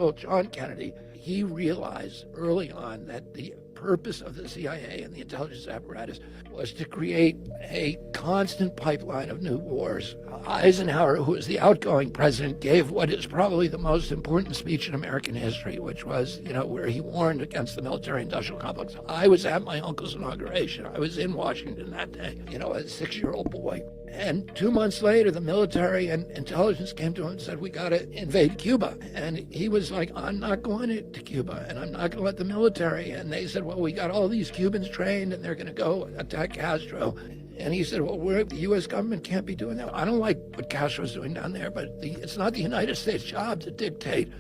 uncle, John Kennedy, he realized early on that the purpose of the CIA and the intelligence apparatus was to create a constant pipeline of new wars. Eisenhower, who was the outgoing president, gave what is probably the most important speech in American history, which was, where he warned against the military-industrial complex. I was at my uncle's inauguration. I was in Washington that day, a 6-year-old boy. And 2 months later, the military and intelligence came to him and said, we got to invade Cuba. And he was like, I'm not going to Cuba, and I'm not going to let the military. And they said, well, we got all these Cubans trained, and they're going to go attack Castro. And he said, well, the U.S. government can't be doing that. I don't like what Castro's doing down there, but it's not the United States' job to dictate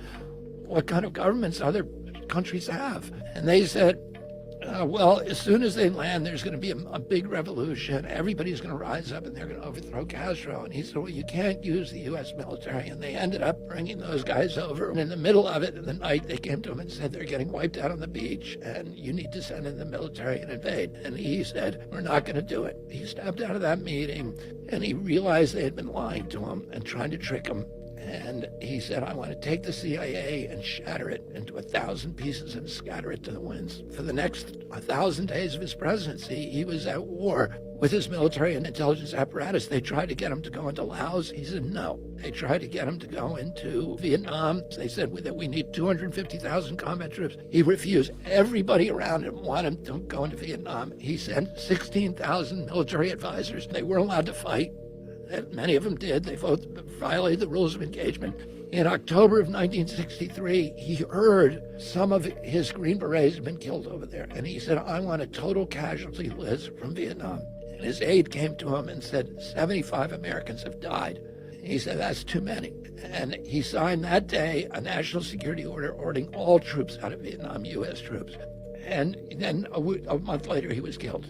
what kind of governments other countries have. And they said, well, as soon as they land, there's going to be a big revolution. Everybody's going to rise up and they're going to overthrow Castro. And he said, well, you can't use the U.S. military. And they ended up bringing those guys over. And in the middle of it, in the night, they came to him and said, they're getting wiped out on the beach and you need to send in the military and invade. And he said, we're not going to do it. He stepped out of that meeting and he realized they had been lying to him and trying to trick him. And he said, I want to take the CIA and shatter it into 1,000 pieces and scatter it to the winds. For the next 1,000 days of his presidency, he was at war with his military and intelligence apparatus. They tried to get him to go into Laos. He said no. They tried to get him to go into Vietnam. They said that we need 250,000 combat troops. He refused. Everybody around him wanted him to go into Vietnam. He sent 16,000 military advisors. They weren't allowed to fight. Many of them did. They violated the rules of engagement. In October of 1963, he heard some of his Green Berets had been killed over there. And he said, I want a total casualty list from Vietnam. And his aide came to him and said, 75 Americans have died. He said, that's too many. And he signed that day a national security order ordering all troops out of Vietnam, U.S. troops. And then a month later, he was killed.